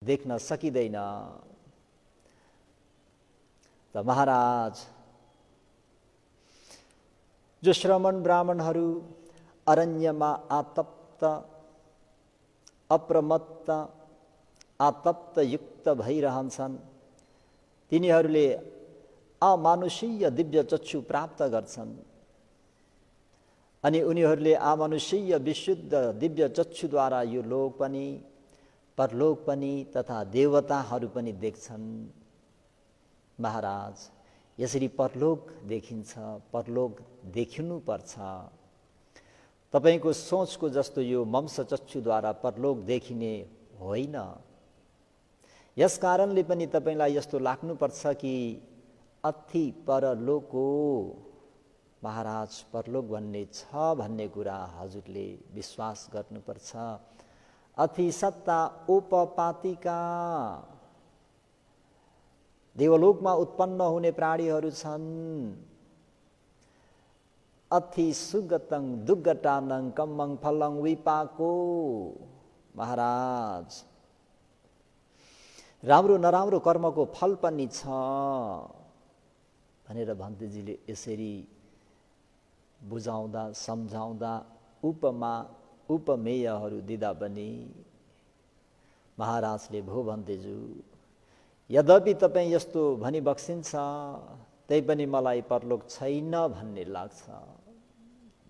देख्न सकिँदैन। त महाराज जो श्रमण ब्राह्मणहरू अरण्यमा आतप्त अप्रमत्त आतप्त युक्त भइरहन्छन् तिनीहरूले अमानुषीय दिव्य चक्षु प्राप्त गर्छन् अनि उनीहरूले अमानुषीय विशुद्ध दिव्य चक्षुद्वारा यो लोक पनि परलोक पनि तथा देवताहरू पनि देख्छन्। महाराज यसरी परलोक देखिन्छ, परलोक देखिनुपर्छ। तपाईको सोचको जस्तो यो मंस चक्षुद्वारा परलोक देखिने होइन। यस कारणले पनि तपाईलाई यस्तो लाग्नुपर्छ कि अथि परलोक हो। महाराज परलोक भन्ने छ भन्ने कुरा हजुरले विश्वास गर्नुपर्छ। अथि सत्ता उपपातिका देवलोकमा उत्पन्न हुने प्राणीहरू छन्। अथि सुगतं दुग्गटानं कम्मं फलं विपाको। महाराज राम्रो नराम्रो कर्मको फल पनि छ भनेर भन्तेजीले यसरी बुझाउँदा सम्झाउँदा उपमा उपमेयहरू दिँदा पनि महाराजले भो भन्तेजु यद्यपि तपाईँ यस्तो भनी बक्सिन्छ तै पनि मलाई परलोक छैन भन्ने लाग्छ,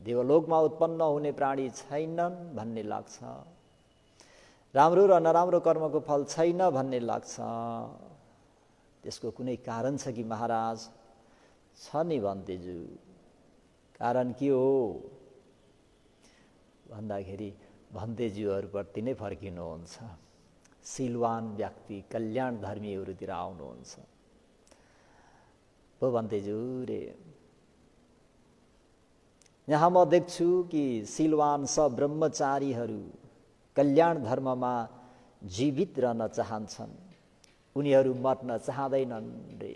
देवलोकमा उत्पन्न हुने प्राणी छैनन् भन्ने लाग्छ, राम्रो र नराम्रो कर्मको फल छैन भन्ने लाग्छ। त्यसको कुनै कारण छ कि महाराज? छ नि भन्तेजु। कारण के हो भन्दाखेरि भन्तेज्यूहरूप्रति नै फर्किनुहुन्छ। शीलवान व्यक्ति कल्याण धर्मीहरूतिर आउनुहुन्छ। हो भन्तेज्यू रे, यहाँ म देख्छु कि शीलवान ब्रह्मचारीहरू कल्याण धर्ममा जीवित रहन चाहन्छन्, उनीहरू मर्न चाहँदैनन् रे।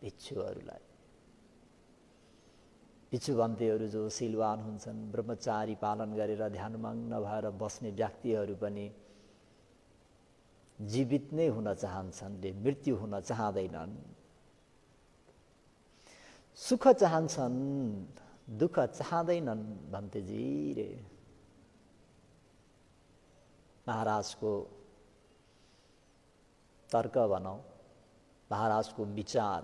भिक्षुहरूलाई भिक्षु भन्तेहरू जो शीलवान हुन्छन्, ब्रह्मचारी पालन गरेर ध्यानमग्न भएर बस्ने व्यक्तिहरू पनि जीवित नै हुन चाहन्छन् रे, मृत्यु हुन चाहँदैनन्। सुख चाहन्छन्, दुःख चाहँदैनन् भन्तेजी रे। महाराजको तर्क भनौँ, महाराजको विचार,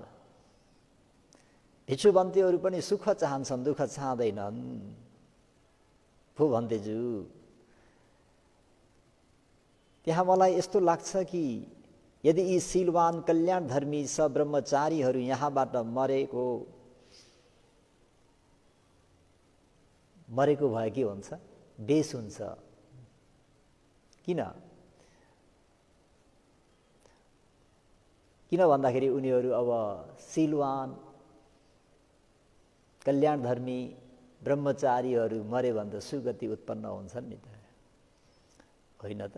भिक्षु भन्तेहरू पनि सुख चाहन्छन्, दुःख चाहँदैनन्। भो भन्तेजु त्यहाँ मलाई यस्तो लाग्छ कि यदि यी शीलवान कल्याण धर्मी ब्रह्मचारीहरू यहाँबाट मरेको भए के हुन्छ? बेस हुन्छ। किन भन्दाखेरि उनीहरू अब शीलवान कल्याण धर्मी ब्रह्मचारीहरू मरे भने त सुगति उत्पन्न हुन्छन् नि त, होइन त?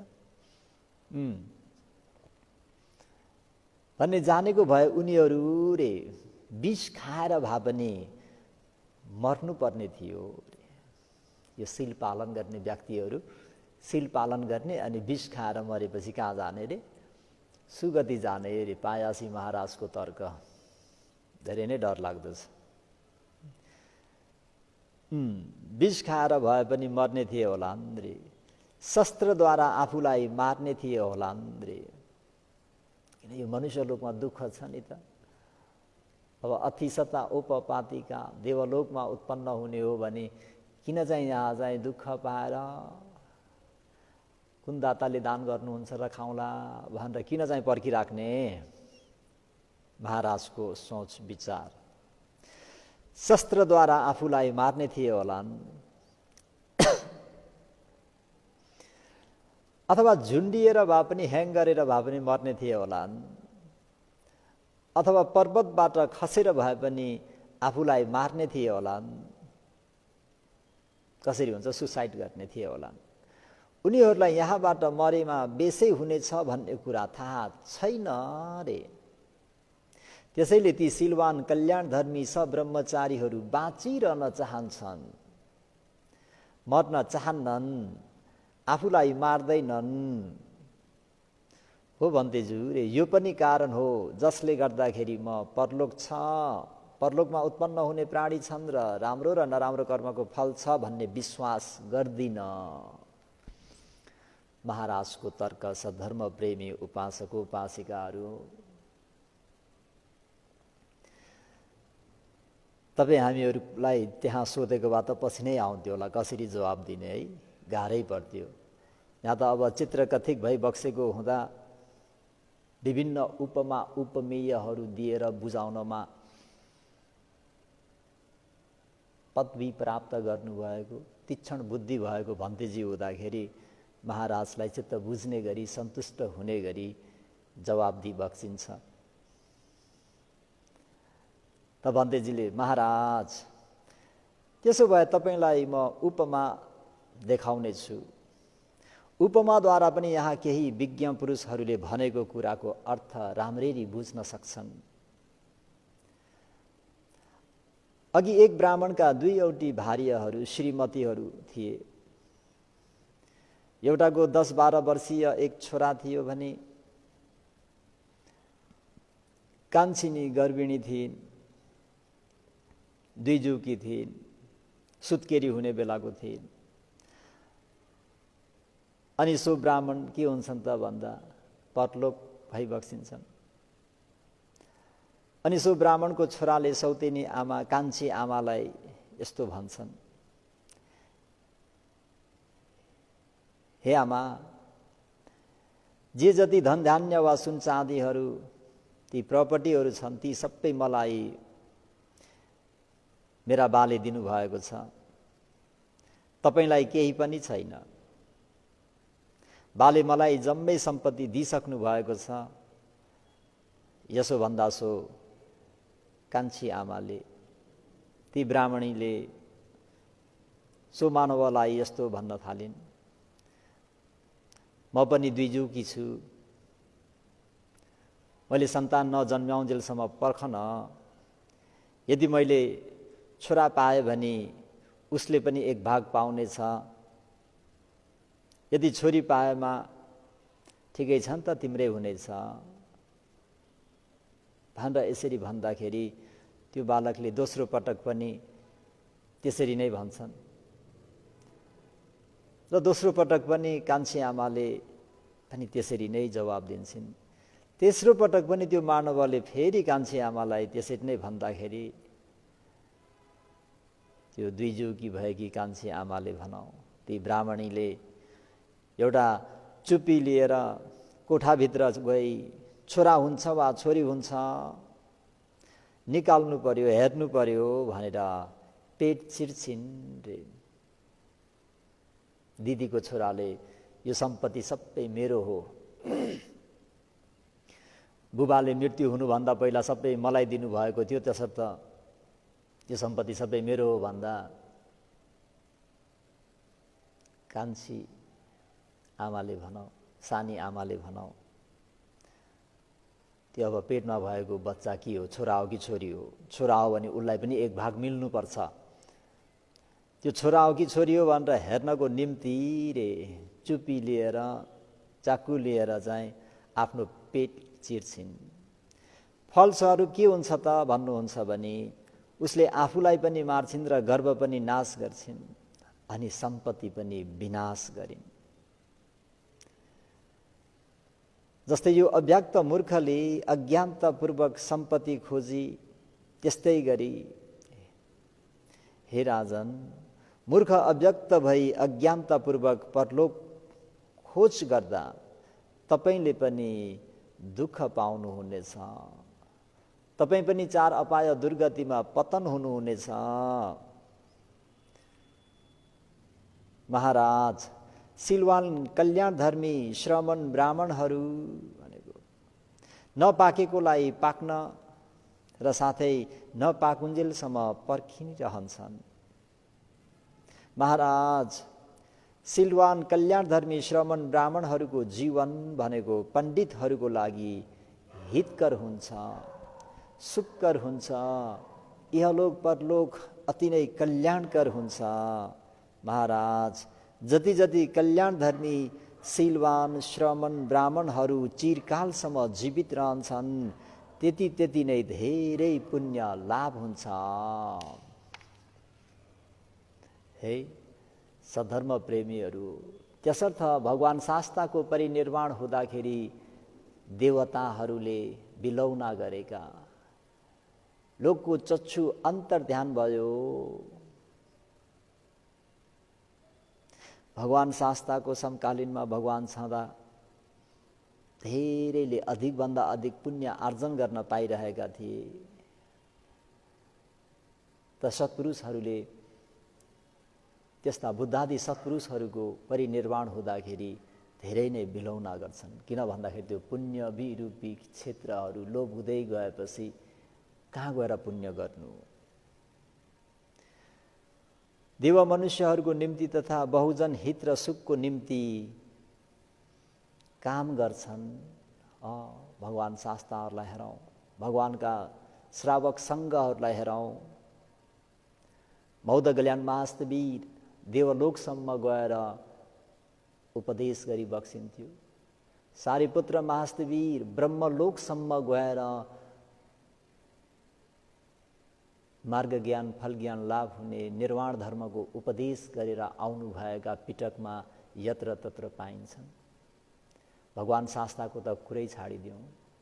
भन्ने जानेको भए उनीहरू रे विष खाएर भए पनि मर्नुपर्ने थियो। यो शील पालन गर्ने व्यक्तिहरू शील पालन गर्ने अनि विष खाएर मरेपछि कहाँ जाने रे? सुगति जाने रे। पायासी महाराजको तर्क धेरै नै डर लाग्दछ। विष खाएर भए पनि मर्ने थिए होलान् रे, शस्त्रद्वारा आफूलाई मार्ने थिए होलान् रे। किन यो मनुष्य लोकमा दुःख छ नि त। अब अतिशता उपपातिका देवलोकमा उत्पन्न हुने हो भने किन चाहिँ यहाँ चाहिँ दुःख पाएर कुन दाताले दान गर्नुहुन्छ र खाउँला भनेर किन चाहिँ पर्खिराख्ने? महाराजको सोच विचार। शस्त्रद्वारा आफूलाई मार्ने थिए होलान् अथवा झुन्डिएर भए पनि ह्याङ गरेर भए पनि मर्ने थिए होलान् अथवा पर्वतबाट खसेर भए पनि आफूलाई मार्ने थिए होलान्। कसरी हुन्छ? सुसाइड गर्ने थिए होलान्। उनीहरूलाई यहाँबाट मरेमा बेसै हुनेछ भन्ने कुरा थाहा छैन रे। त्यसैले ती शीलवान कल्याण धर्मी ब्रह्मचारीहरू बाँचिरहन चाहन्छन्, मर्न चाहन्नन्। आफूलाई मार्दैनन्। हो भन्तेजु रे, यो पनि कारण हो जसले गर्दाखेरि म परलोकमा उत्पन्न हुने प्राणी छन् र राम्रो र नराम्रो कर्मको फल छ भन्ने विश्वास गर्दिन। महाराजको तर्क सद्धर्म प्रेमी उपासक उपासिकाहरू, तपाईँ हामीहरूलाई त्यहाँ सोधेको भए त पछि नै आउँथ्यो होला, कसरी जवाब दिने है, गाह्रै पर्थ्यो। यहाँ त अब चित्रकथित भई बक्सेको हुँदा विभिन्न उपमा उपमेयहरू दिएर बुझाउनमा पदवी प्राप्त गर्नुभएको तीक्ष्ण बुद्धि भएको भन्तेजी हुँदाखेरि महाराजलाई चित्त बुझ्ने गरी सन्तुष्ट हुने गरी जवाब दिइबक्सिन्छ। त भन्तेजीले, महाराज त्यसो भए तपाईँलाई म उपमा देखाउने छु। उपमाद्वारा पनि यहाँ केही विज्ञ पुरुषहरूले भनेको कुराको अर्थ राम्ररी बुझ्न सक्छन्। अघि एक ब्राह्मणका दुईवटी भार्याहरू श्रीमतीहरू थिए। एउटाको 10-12 वर्षीय एक छोरा थियो भने कान्छिनी गर्भिणी थिइन्, दुई जुकी थिइन्, सुत्केरी हुने बेलाको थिइन्। अनि सो ब्राह्मण के हुन्छन् त भन्दा परलोक भइबक्सिन्छन्। अनि सो ब्राह्मणको छोराले सौतेनी आमा कान्छी आमालाई यस्तो भन्छन्, हे आमा, जे जति धन धान्य वा सुन चाँदीहरू ती प्रपर्टीहरू छन् ती सबै मलाई मेरा बाले दिनुभएको छ, तपाईलाई केही पनि छैन। बाले मलाई जम्मै सम्पत्ति दिइसक्नु भएको छ। यसो भन्दा सो कान्छी आमाले ती ब्राह्मणीले सो मानवलाई यस्तो भन्न थालिन्, म पनि दुई जुकी छु, मैले सन्तान नजन्माउन्जेलसम्म पर्खन, यदि मैले छोरा पाए भने उसले पनि एक भाग पाउनेछ, यदि छोरी पाएमा ठिकै छ नि त तिम्रै हुनेछ भनेर यसरी भन्दाखेरि त्यो बालकले दोस्रो पटक पनि त्यसरी नै भन्छन् र दोस्रो पटक पनि कान्छी आमाले पनि त्यसरी नै जवाब दिन्छन्। तेस्रो पटक पनि त्यो मानवले फेरि कान्छी आमालाई त्यसरी नै भन्दाखेरि त्यो दुई जुकी भएकी कान्छी आमाले भनौँ ती ब्राह्मणीले एउटा चुप्पी लिएर कोठाभित्र गई छोरा हुन्छ वा छोरी हुन्छ निकाल्नु पर्यो, हेर्नु पर्यो भनेर पेट चिर्छिन् रे। दिदीको छोराले यो सम्पत्ति सबै मेरो हो, बुबाले मृत्यु हुनुभन्दा पहिला सबै मलाई दिनुभएको थियो, त्यसर्थ यो सम्पत्ति सबै मेरो हो भन्दा कान्छी आमाले भनौँ, सानी आमाले भनौँ, त्यो अब पेटमा भएको बच्चा के हो, छोरा हो कि छोरी हो? छोरा हो भने उसलाई पनि एक भाग मिल्नुपर्छ। त्यो छोरा हो कि छोरी हो भनेर हेर्नको निम्ति रे चुप्पी लिएर चाकु लिएर चाहिँ आफ्नो पेट चिर्छिन्। फलस्वरूप के हुन्छ त भन्नुहुन्छ भने उसले आफूलाई पनि मार्छिन् र गर्व पनि नाश गर्छिन् अनि सम्पत्ति पनि विनाश गरिन्। जस्तै यो अव्यक्त मूर्खले अज्ञानतापूर्वक सम्पत्ति खोजी, त्यस्तै गरी हे राजन, मूर्ख अव्यक्त भई अज्ञानतापूर्वक परलोक खोज गर्दा तपाईले पनि दुःख पाउनुहुनेछ, तपाईँ पनि चार अपाय दुर्गतिमा पतन हुनुहुनेछ। महाराज, सिलवान कल्याणधर्मी श्रमण ब्राह्मणहरू भनेको नपाकेकोलाई पाक्न र साथै नपाकुन्जेलसम्म पर्खिरहन्छन्। महाराज, सिलवान कल्याणधर्मी श्रमण ब्राह्मणहरूको जीवन भनेको पण्डितहरूको लागि हितकर हुन्छ, सुखकर हुन्छ, इहलोक परलोक अति नै कल्याणकर हुन्छ। महाराज, जति जति कल्याणधर्मी शीलवान श्रमण ब्राह्मणहरू चिरकालसम्म जीवित रहन्छन् त्यति त्यति नै धेरै पुण्य लाभ हुन्छ। हे सधर्म प्रेमीहरू, त्यसर्थ भगवान शास्ताको परिनिर्वाण हुँदाखेरि देवताहरूले बिलौना गरेका लोकको चक्षु अन्तर्ध्यान भयो। भगवान शास्ताको समकालीनमा भगवान छँदा धेरैले अधिकभन्दा अधिक पुण्य आर्जन गर्न पाइरहेका थिए। त सत्पुरुषहरूले त्यस्ता बुद्धादि सत्पुरुषहरूको परिनिर्वाण हुँदाखेरि धेरै नै बिलौना गर्छन्। किन भन्दाखेरि त्यो पुण्य विरूपी क्षेत्रहरू लोप हुँदै गएपछि कहाँ गएर पुण्य गर्नु। देव मनुष्यहरूको निम्ति तथा बहुजन हित र सुखको निम्ति काम गर्छन्। भगवान शास्ताहरूलाई हेरौँ, भगवानका श्रावक सङ्घहरूलाई हेरौँ। मौद गल्याण महास्तवीर देवलोकसम्म गएर उपदेश गरी बक्सिन्थ्यो। सारिपुत्र महास्तवीर ब्रह्मलोकसम्म गएर मार्ग ज्ञान फल ज्ञान लाभ हुने निर्वाण धर्मको उपदेश गरेर आउनुभएका पिटकमा यत्र तत्र पाइन्छन्। भगवान शास्ताको त कुरै छाडिदिउँ,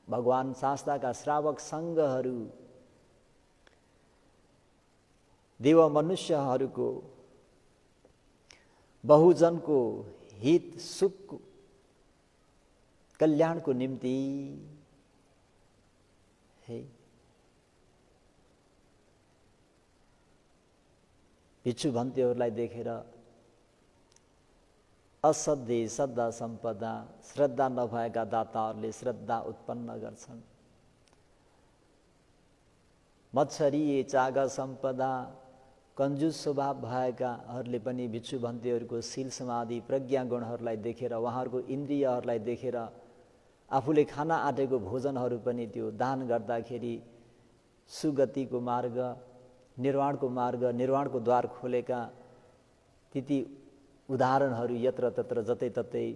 भगवान शास्ताका श्रावक सङ्घहरू देव मनुष्यहरूको बहुजनको हित सुख कल्याणको निम्ति हे भिक्षु भन्तीहरूलाई देखेर अश्रद्धे श्रद्धा सम्पदा, श्रद्धा नभएका दाताहरूले श्रद्धा उत्पन्न गर्छन्। मत्सरीय चागा सम्पदा, कन्जुस स्वभाव भएकाहरूले पनि भिक्षु भन्तीहरूको शील समाधि प्रज्ञा गुणहरूलाई देखेर, उहाँहरूको इन्द्रियहरूलाई देखेर आफूले खान आँटेको भोजनहरू पनि त्यो दान गर्दाखेरि सुगतिको मार्ग, निर्वाणको मार्ग, निर्वाणको द्वार खोलेका ती उदाहरणहरू यत्र तत्र जतै ततै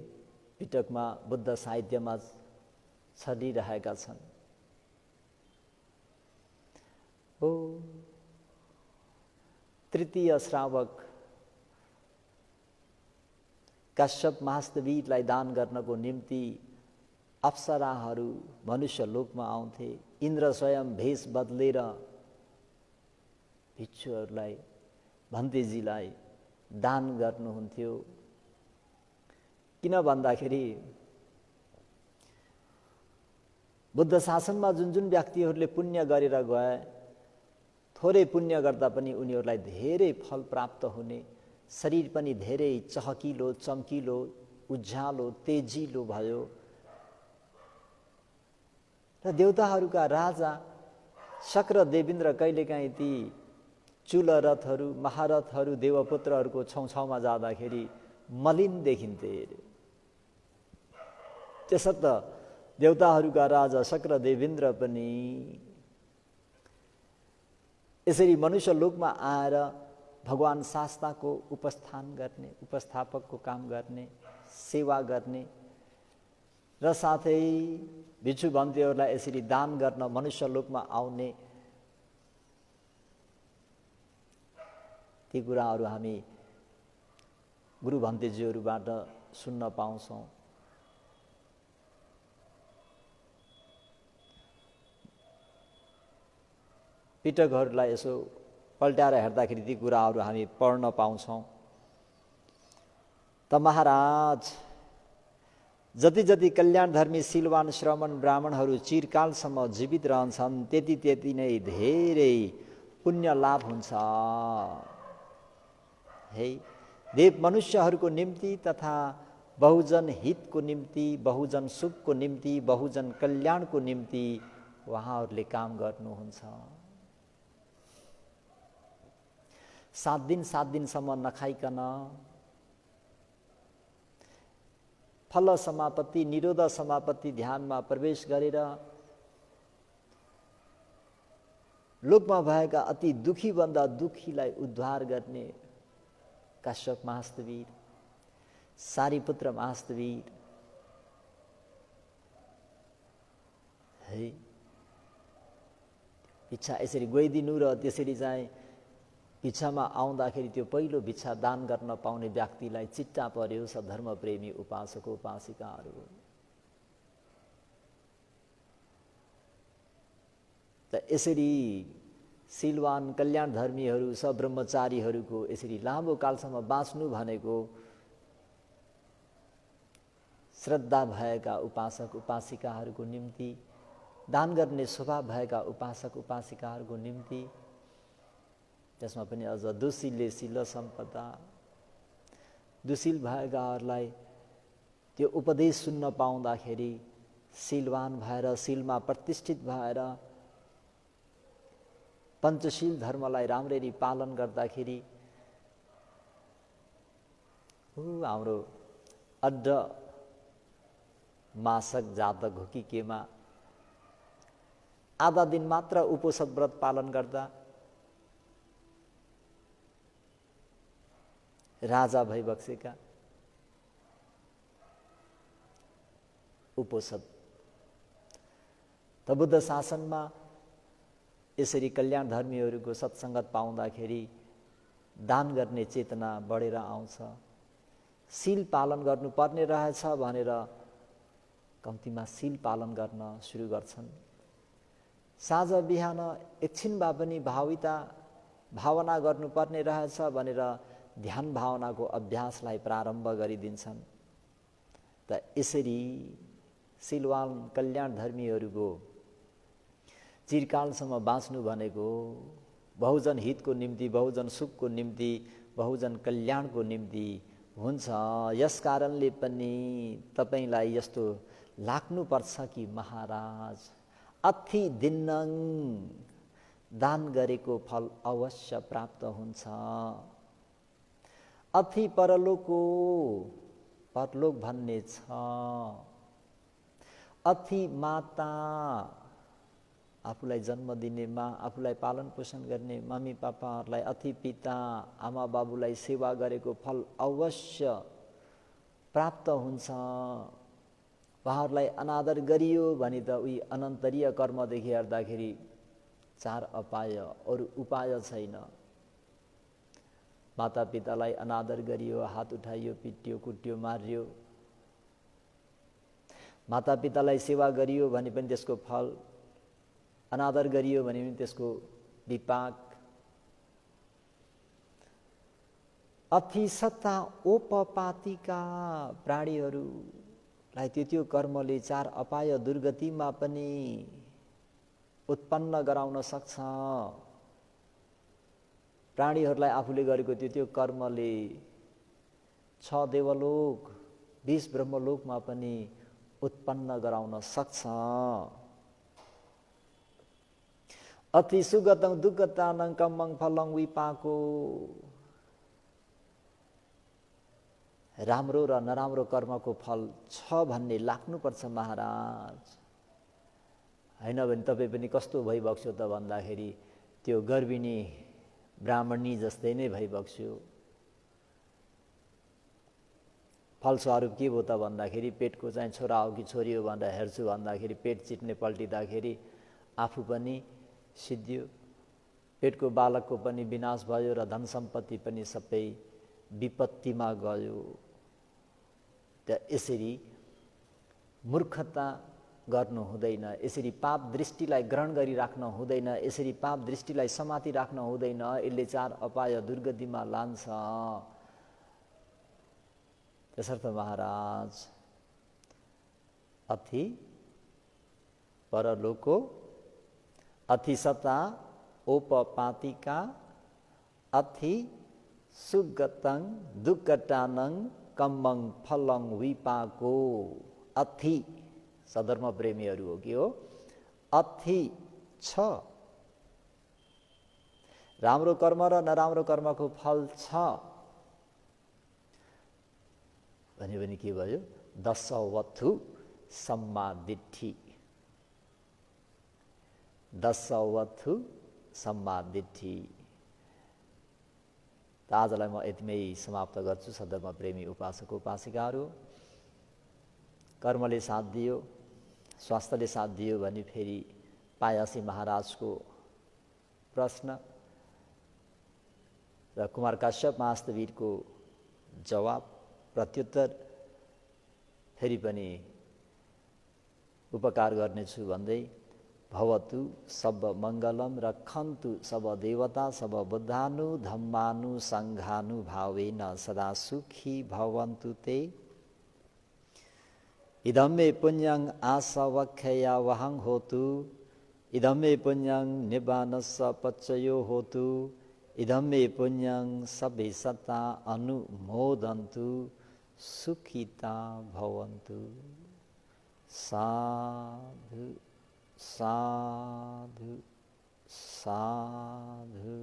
पिटकमा बुद्ध साहित्यमा छरिरहेका छन्। ओ तृतीय श्रावक काश्यप महास्तवीरलाई दान गर्नको निम्ति अप्सराहरू मनुष्य लोकमा आउँथे। इन्द्र स्वयं भेष बदलेर भिक्षुहरूलाई भन्तेजीलाई दान गर्नुहुन्थ्यो। किन भन्दाखेरि बुद्ध शासनमा जुन जुन व्यक्तिहरूले पुण्य गरेर गए, थोरै पुण्य गर्दा पनि उनीहरूलाई धेरै फल प्राप्त हुने, शरीर पनि धेरै चहकिलो चम्किलो उज्यालो तेजिलो भयो। र देवताहरूका राजा शक्र देवेन्द्र कहिलेकाहीँ ती चुल रथहरू महारथहरू देवपुत्रहरूको छौछाउमा जाँदाखेरि मलिन देखिन्थे। त्यसर्थ देवताहरूका राजा शक्र देवेन्द्र पनि यसरी मनुष्य लोकमा आएर भगवान शास्ताको उपस्थान गर्ने, उपस्थापकको काम गर्ने, सेवा गर्ने र साथै भिक्षु भन्तीहरूलाई यसरी दान गर्न मनुष्य लोकमा आउने ती कुराहरू हामी गुरु भन्तेजीहरूबाट सुन्न पाउँछौँ। पिटकहरूलाई यसो पल्ट्याएर हेर्दाखेरि ती कुराहरू हामी पढ्न पाउँछौँ। त महाराज जति जति कल्याणधर्मी शीलवान श्रमण ब्राह्मणहरू चिरकालसम्म जीवित रहन्छन् त्यति त्यति नै धेरै पुण्य लाभ हुन्छ। हे देव मनुष्यहरूको निम्ति तथा बहुजन हितको निम्ति, बहुजन सुखको निम्ति, बहुजन कल्याणको निम्ति उहाँहरूले काम गर्नुहुन्छ। 7 दिनसम्म नखाइकन फल समापत्ति निरोध समापत्ति ध्यानमा प्रवेश गरेर लोकमा भएका अति दुखी भन्दा दुखीलाई उद्धार गर्ने काश्यप महास्तवीर सारीपुत्र महास्तवीर है भिक्षा यसरी गइदिनु र त्यसरी चाहिँ भिक्षामा आउँदाखेरि त्यो पहिलो भिक्षा दान गर्न पाउने व्यक्तिलाई चिट्टा पर्यो सद्धर्म प्रेमी उपासक उपासिकाहरू। त यसरी शीलवान कल्याणधर्मीहरू सब्रह्मचारीहरूको यसरी लामो कालसम्म बाँच्नु भनेको श्रद्धा भएका उपासक उपासिकाहरूको निम्ति, दान गर्ने स्वभाव भएका उपासक उपासिकाहरूको निम्ति, त्यसमा पनि अझ दुशीलले शील सम्पदा, दुशील भएकाहरूलाई त्यो उपदेश सुन्न पाउँदाखेरि शीलवान भएर शीलमा प्रतिष्ठित भएर पञ्चशील धर्मलाई राम्ररी पालन गर्दाखेरि हाम्रो अड्ड मासक जातक हो कि केमा आधा दिन मात्र उपोषद व्रत पालन गर्दा राजा भइबक्सेका उपोषद। त बुद्ध शासनमा यसरी कल्याणधर्मीहरूको सत्सङ्गत पाउँदाखेरि दान गर्ने चेतना बढेर आउँछ। शील पालन गर्नुपर्ने रहेछ भनेर कम्तीमा शील पालन गर्न सुरु गर्छन्। साँझ बिहान एकछिन भए पनि भावना गर्नुपर्ने रहेछ भनेर ध्यान भावनाको अभ्यासलाई प्रारम्भ गरिदिन्छन्। त यसरी शीलवान कल्याणधर्मीहरूको चिरकालसम्म बाँच्नु भनेको बहुजन हितको निम्ति, बहुजन सुखको निम्ति, बहुजन कल्याणको निम्ति हुन्छ। यस कारणले पनि तपाईलाई यस्तो लाग्नुपर्छ कि महाराज अथि दिन्नङ दान गरेको फल अवश्य प्राप्त हुन्छ। अथि परलोको परलोक भन्ने छ। अथि माता आफूलाई जन्म दिने माँ, आफूलाई पालन पोषण गर्ने मम्मी पापाहरूलाई, अथि पिता आमा बाबुलाई सेवा गरेको फल अवश्य प्राप्त हुन्छ। उहाँहरूलाई अनादर गरियो भने त उही अनन्तरीय कर्मदेखि हेर्दाखेरि चार अपाय, अरू उपाय छैन। माता पितालाई अनादर गरियो, हात उठाइयो, पिट्यो, कुट्यो, मारियो, माता पितालाई सेवा गरियो भने पनि त्यसको फल, अनादर गरियो भने पनि त्यसको विपाक। अथिसत्ता ओपपातिका प्राणीहरूलाई त्यो कर्मले चार अपाय दुर्गतिमा पनि उत्पन्न गराउन सक्छ। प्राणीहरूलाई आफूले गरेको त्यो कर्मले 6 देवलोक 20 ब्रह्मलोकमा पनि उत्पन्न गराउन सक्छ। अति सुगतं दुःखतानं कम्मं फलं विपाको। राम्रो र नराम्रो कर्मको फल छ भन्ने लाग्नुपर्छ महाराज। हैन भने तपाईँ पनि कस्तो भइबक्स्यो त भन्दाखेरि त्यो गर्भिणी ब्राह्मणी जस्तै नै भइबक्स्यो। फलस्वरूप के भयो त भन्दाखेरि पेटको चाहिँ छोरा हो कि छोरी हो भनेर हेर्छु भन्दाखेरि पेट चिट्ने पल्टिँदाखेरि आफू पनि सिद्धियो, पेटको बालकको पनि विनाश भयो र धन सम्पत्ति पनि सबै विपत्तिमा गयो। त यसरी मूर्खता गर्नु हुँदैन, यसरी पाप दृष्टिलाई ग्रहण गरिराख्न हुँदैन, यसरी पाप दृष्टिलाई समाति राख्न हुँदैन। यसले चार अपाय दुर्गतिमा लान्छ। त्यसर्थ महाराज अथि परलोको अथिसता ओपपातिका अथि सुगतं दुःखटानं कम्मं फलं विपाको। अथि सधर्म प्रेमीहरू हो कि हो, अथि छ। राम्रो कर्म र नराम्रो कर्मको फल छ भने के भयो? दशवथु सम्मादिट्ठी। दशवथु सम्मादिट्ठी त आजलाई म यतिमै समाप्त गर्छु। सधर्म प्रेमी उपासक उपासिकाहरू, कर्मले साथ दियो, स्वास्थ्यले साथ दियो भने फेरि पायासी महाराजको प्रश्न र कुमार काश्यप महास्तवीरको जवाब प्रत्युत्तर फेरि पनि उपकार गर्नेछु भन्दै भवतु सब मङ्गलम रक्षन्तु सब देवता सब बुद्धानु धम्मानु सङ्घानु भावेन सदा सुखी भवन्तु ते। इदं मे पुण्यं आसवक्षया वहं होतु, इदं मे पुण्यं निब्बानस्स पच्चयो होतु, इदं मे पुण्यं सबे सत्ता अनुमोदन्तु, सुखिता भवन्तु। साधु साधु साधु।